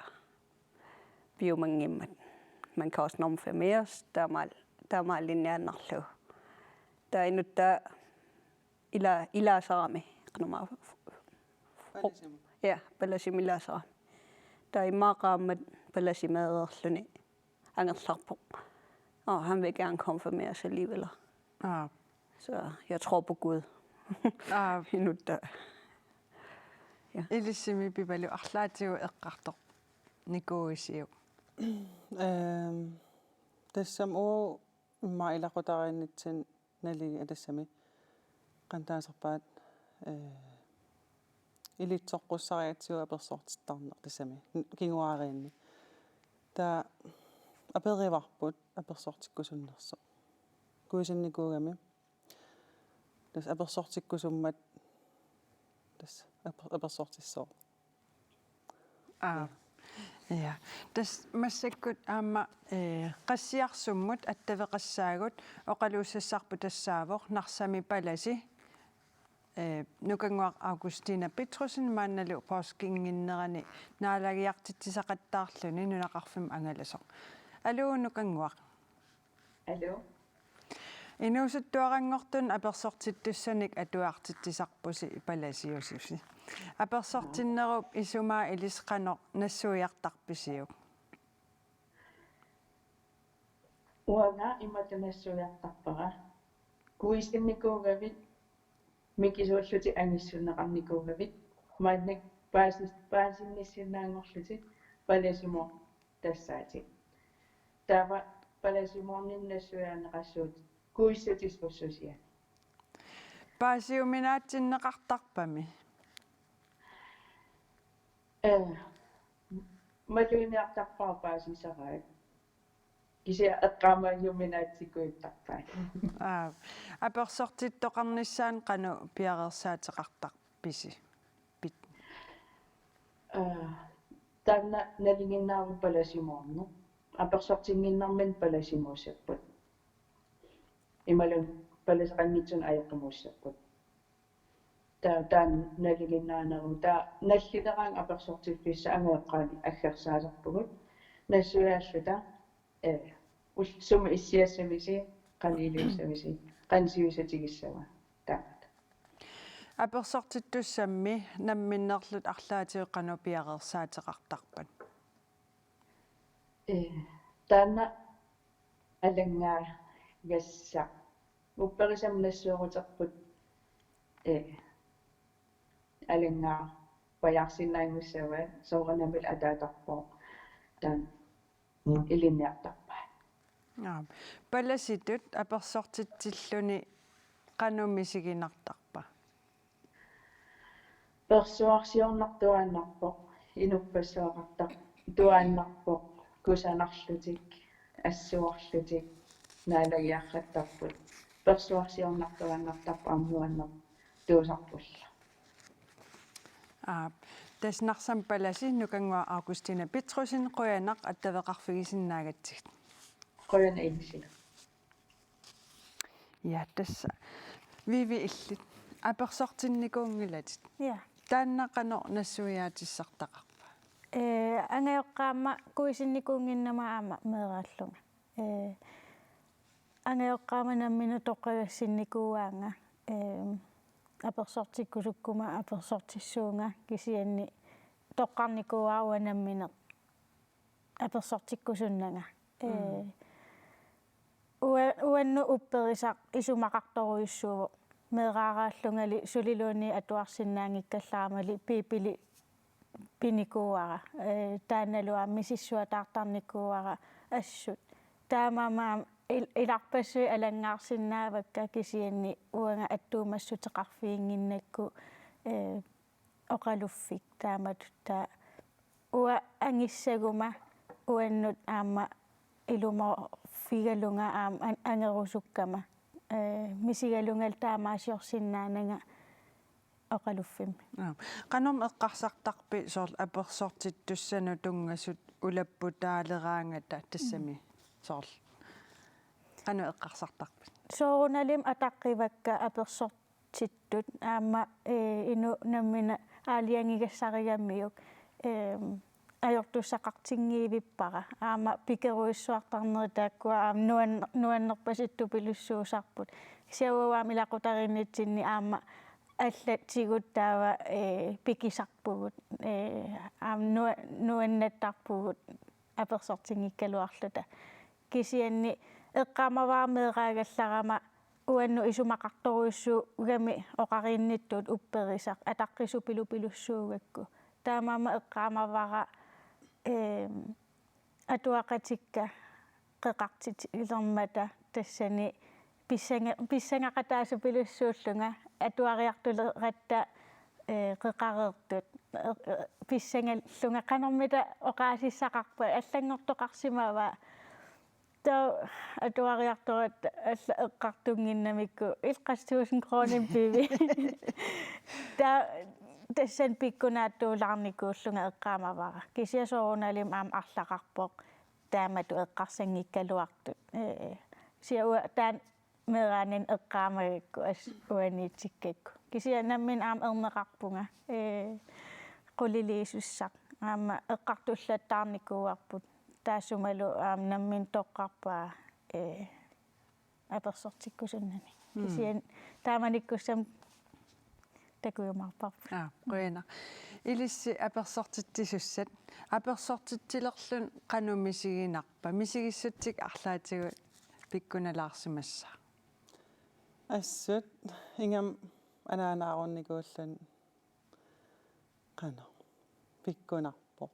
biumangimmat. Man kan også nomfirmeres, der linjeannarlu. Der inutta ilaasarami qanuma. Ja, palasim ilaasarami. Der imaqaammat palasimaderluni angerlarpo. Og han vil gerne konfirmeres alligevel. Så jeg tror på Gud. Inutta. Ja. Ilissimi pipalu arlaatiu eqqartoq nikuisiu. Tassam oo imma ilaqutarinnitsin naligi atassami qantaaserpaat ilitsoqqussariatsiu apersortittarner tassami kinguariinni ta aperivarput apersortikkusunnerso kuisinnikuugami tas apersortikkusummat tas apersortissoo Ja, tas massakkut aamma qassiarsummut attaveqassaagut oqaluusassarpu tassaavoq narsami palasi nukanguaq Augustina Petrusen maannalu porskinginnerani naalagiartitsisaqattaarluni nunaqarfim angalasoq aluu nukanguaq Allo. Inuusuttuarangortun apersortittussanik atuartitsisarpusi palasiususi apersortinnerup isumaa ilisqanoq nassuiartarpisiuk Uanga imatanassuiartarpara kuisinnikuugavit mikisuulluti angissunneqarnikuugavit maannak paasinnissinaangorluti palasimo tassaati taava palasimoorninnassuiaanneqassuut kuissutis ussusiani paasiuminaatsinneqartarpami maluiniartarpaa paasisaraat kisia eqqaamaayuminaatsikkuittarpaa apersortittoqarnissaan qanu piarersaateqartarpisi pit tanna nalinginnaaru palasimoornu apersortinginnarmin palasimuusapput imalun palasaqannitsun ajaqqumuusapput taan nalinginnaaneru taa nallineraan apersortiffissa angeeqqaani aggersaaserpugut nassuiaalluta suma issiassamisi qaniiliussamisi qansiusatigissava taamata apersortittussammi namminnerlut arlaatiu qanu piarersaateqartarpan taanna alangaa gassa upperisam nassuuruterput alangaa pajarsinnaangussava sooranamil ataatarpoo taan ilinniartarpaa palasitut apersortitsilluni qanumisiginartarpa persuarsiornartuaannarpoq inuppassuaqartar tuaannarpoq kusanarlutik assuarlutik naalagiarrattarput persuarsiornartuaannartarpa ammuanner tuusarpulla tasnarsam palasi nukangua Augustina Petrusen qoyanaq attaveqarfigisinnaagatsigt qoyana illisila ja tassa vivi illit apersortinnikuungilatit ja taannaqano nassuiaatissartaqarpa angeoqqaamma kuisinnikuunginnama aama meeraallunga angeoqqaama nammina toqqagassinnikuuaanga apersortikkusukkuma apersortissuunga kisianni toqqarnikuuaua nammine apersortikkusunnanga uannu upperisaq isumaqartoruissuuvu meeraaraallungali suliluunni atuarsinnaangikkallaamali piipili pinikuuara taannalua misissuataartarnikuuara assut taamama ilarpassui alangaarsinnaavakka kisianni uanga attuumassuteqarfiinginnakku oqaluffik taamatutta ua angissaguma uannut aama iluma figalunga aam angerusukkama misigalungal taamaasiorsinnaananga oqaluffim qanorm eqqarsartarpi soorl apersortittussanu tungasut ulapputaaleраангата тассами соорл qanu eqqarsartarpit soorunalim ataqqivakka apersortittut aama inu nammina aaliangigassarigammiuk ajortussaqartingiivippara aama pikeruissuartarneri taakkua nuannerpasittupilussuusarput siauaam ilaqutarinitsinni aama аллатсигуттаава пикисарпугут нуаннаттарпугут аперсортингиккалуарлута кисианни эққамаваамеераагалларама уанну исумақарторуиссуу угами оқаринниттуут упперисақ атаққису пилупилуссуугакку таамаама эққамавара атуақатикка қеқартит илермата тассани писсангақатаасу пилуссууллунга атуариартулератта қеқареертут писсангаллунга қанормита оқаасиссақарпа аллангортоқарсимава таа атуариарторат алла эққартунгиннамикку 1000 кронин пиви таа тассан пиккунааттуулаарникууллунга эққаамавара кисиасоруналим аама арлақарпоқ таамату эққарсангиккалуартут сиауа таан меранин эққаамагакку ас уаниитсиккакку кисианаммин аама ернеқарпунга quliliisussaq аама эққартуллаттаарникууарпут таассумалу аама наммин тоққарпаа аперсортиккусуннани кисиан тааманиккуссам такуйумарпарпу қуяна илисси аперсортиттисуссат аперсортиттилерлун qanummisigинарпа мисигиссутсик арлаатигут пиккуналаарсимасса ассут ингам анаанаарунникууллун qano пиккунарпо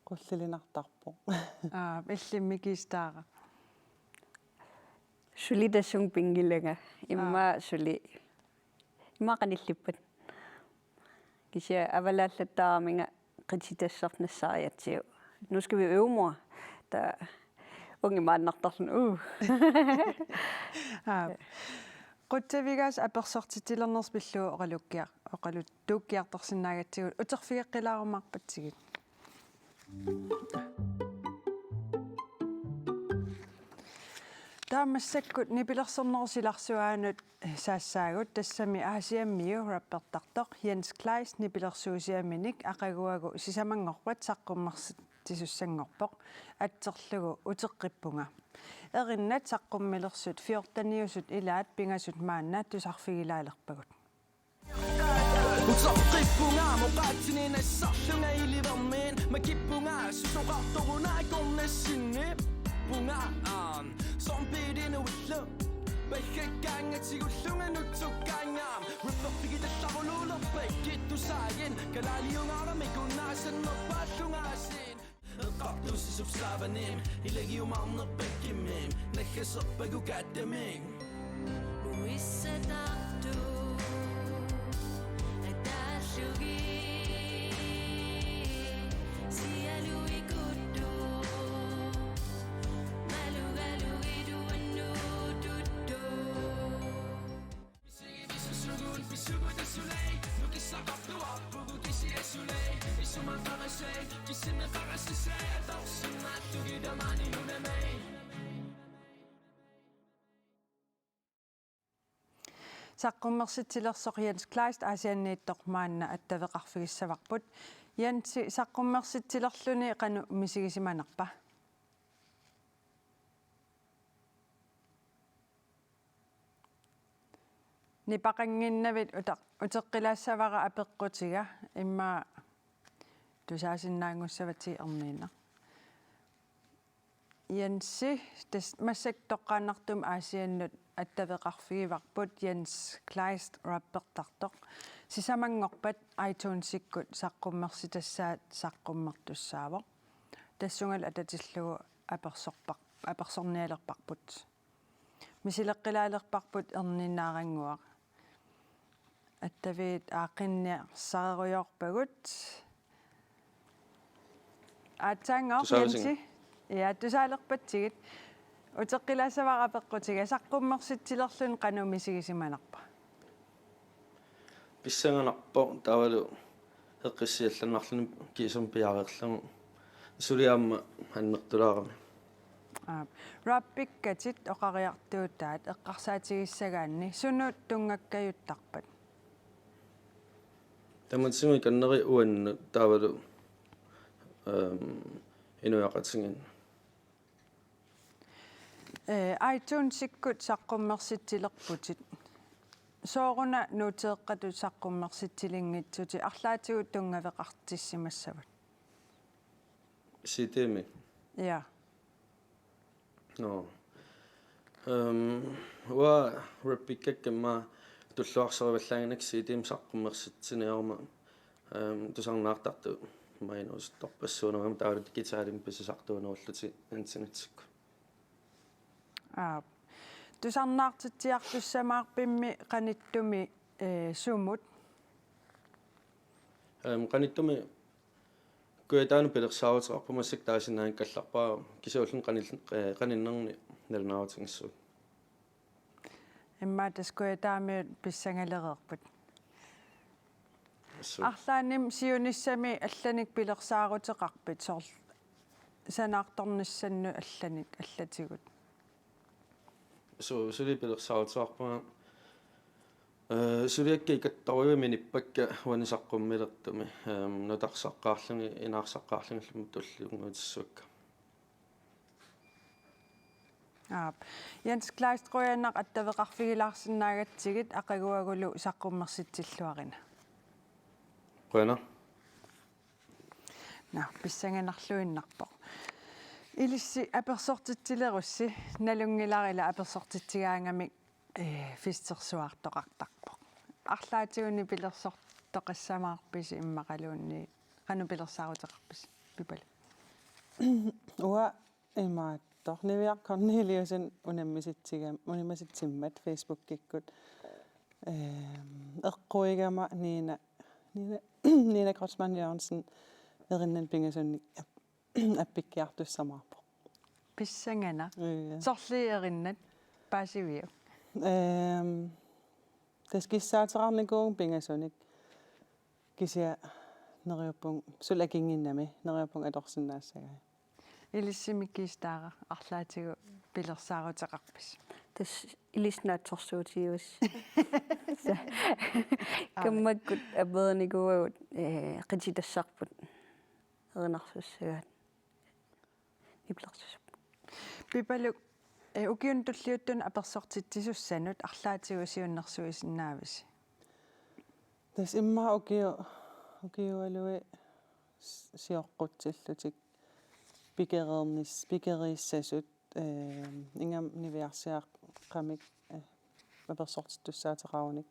qullilinartarpo иллиммикистаара сулитассун пингилага имма сули иммақаниллиппат кися авалааллаттаараминга qititassarnassariatsiu nu skal vi øve mor der unge maannartarlun quttavigaas apersortitilernerс pilluu oqalukkiaq oqalut tuukkiartorsinnaagatsigut uterfigeqqilaarumarpatsigit таамассаккут нипилерсернерусиларсуаанут саассаагут тассами аасиаммиу раппертарторқ Jens Kleist нипилерсуусиаминик ақагуагу сисамангорпат саққуммерсит тисуссангорпоқ атсерлугу утеққиппунга эриннат саққуммилерсут 14-ниусут илаат пингасут маанна тусарфигилаалерпагут утеққиппунга моқатсининнассарлунга иливермин макиппунга сусоқарторуна корнассиннип пунга sompidinuullu bakkaangatigullunga nutsuqqaangaam ripperpigitallарулуулерпак киттусаагин калаалиунгарамикуннаасаннерпааллунгаассин эққартуссисупсааваним илагиумаарнерпаккиммим наггасерпагукааттамик уиссатарту атааллуги сиалуикутtu саққуммерситсилерсоқ Jens Kleist аасианнииттормаанна аттавеқарфигиссаварпут Jens саққуммерситсилерлүни қану мисигисиманерпа нипақангиннавит утеққилаассавара апеққутига имма тусаасиннаангуссавати ерниина Jensi тас массактоққааннартум аасианнут аттавеқарфигиварпут Jens Kleist раппертартоқ сисамангорпат iTunes-иккут саққуммерситассаат саққуммертуссаавоқ тассунгал ататиллугу аперсорниалерпарпут мисилеққилаалерпарпут ернинаарангуақ аттавиит ааққинниа сааруйорпагут аатсаангоор Jensi я тусаалерпатсигит утеққилаассавара пеққутига саққуммерситсилерлун қанумисигисиманарпа писсанганарпо тавалу эққиссиалланнарлуни кисум пиареерлугу сулиаама аннертулаарами раппиккатит оқариартуутаат эққарсаатигиссагаанни сунут тунгаккаюттарпат таматсими каннери уанну таавалу инуяқатсиган iTunes-иккут саққуммерситсилерпутит соорuna нуутеэққату саққуммерситсилингитсути арлаатигу тунгавеқартиссимассават ситеми я no ва репиккаккама туллуарсериваллагинак ситим саққуммерситсинеорма тусарнаартарту майнус торпассуунерам таалут гитаалим писсартуунеруллути антинатсикку тусарнаартитсиартуссамаарпимми qaниттуми сумут qaниттуми куятаanu пилерсаавутеқарпумассак таасинаан калларпаа кисууллун qanиннерни налнааутингиссуут имма таскуятаамиут писсангалереерпут арлааним сиуниссами алланик пилерсаарутеқарпит сорл санаарторниссанну алланик аллатигут сули пилерсаавутеқарпаа сулиакки икаттаруйуми ниппакка уанисаққуммилертуми нутарсаққаарлуни инаарсаққаарлунгиллумут туллунгуутиссуакка Jens Kleistrujanaq attavеқарфигилаарсинаагатсигит ақагуагулу саққуммерситсиллуарина қуяна писсанганарлуиннарпоқ илисси аперсортитсилерусси налунгиларила аперсортитсигаангамик фистерсуартоқартарпоқ арлаатигуни пилерсортоқассамаарписи иммақалуунни қану пилерсаарутеқарпис пипалу уа имаат торнивиар Corneliusen унаммиситсигам унимаситсиммат Facebook-киккут эққуигама Nina Grossmann Jørgensen erиннан пингасунник аппиккиартуссамаарпо писсангана сорли эриннат паасивиу таскиссаатерарникуун пингасуник кися нериуппун сулакингиннами нериуппун аторсиннаассагай илиссимиккистаара арлаатигу пилерсаарутеқарпис тас илиснаатсорсуутиус каммаккут аберникуагут қититассарпут эринарсуссагаат иплерсус пипалу укиун туллиуттун аперсортитсисуссанут арлаатигу сиуннэрсуисиннаавис тас имма укиуалуи сиоққутсиллутик пикерииссасут ингам нивиарсиаққамик аперсортиттуссаатерауник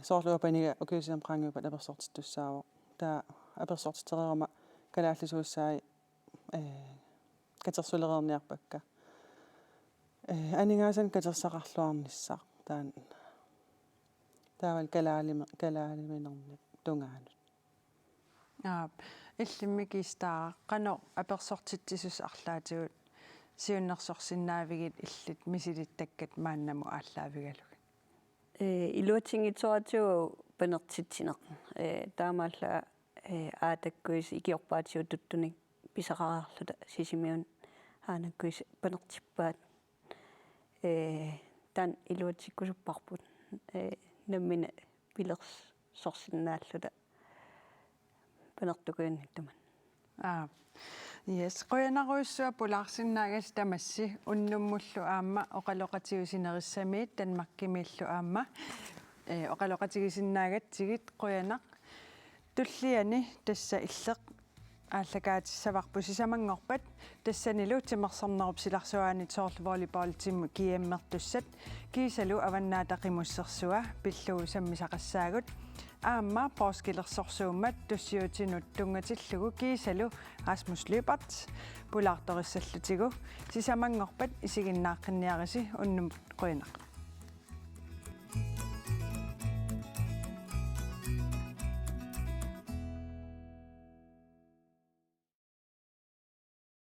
соорлуапанига укиусиам прангуупа аперсортиттуссаава таа аперсортитерерама калааллисууссаи катерсулерерниарпакка анигаасан катерсақарлуарниссаа таан таавал калаалиминерник тунгаанут иллиммикистаа qano аперсортитсисус арлаатигут сиуннерсорсиннаавигит иллит мисилиттаккат мааннаму ааллаавигалуг илуатингитсоратиу панертитсинеқ таамаалла аатаккуис икиорпаатиу туттуник писақараарлута сисимиун аанаккуис панертиппаат тан илуатиккусуппарпут наммина пилерс сорсиннааллута панертукуинниттуман yes qoyanaruissua pulaarsinnaagas tamassi unnumullu aamma oqaloqatigisineriссамиит танмаккимииллу аамма oqaloqatigisinnaagatigit qoyanaq tulliani tassa illeq ааллакаатиссаварпусисамангорпат тассанилу тимерсарнеруп силарсуаани соорл волейбол тим киэммертуссат кисалу аваннаатақимуссерсуа пиллуу саммисақассаагут аама пооскилерсорсууммат туссиутинут тунгатиллугу кисалу Rasmus Løbert пулаарториссаллутигу сисамангорпат исигиннааққинниариси уннум қуинақ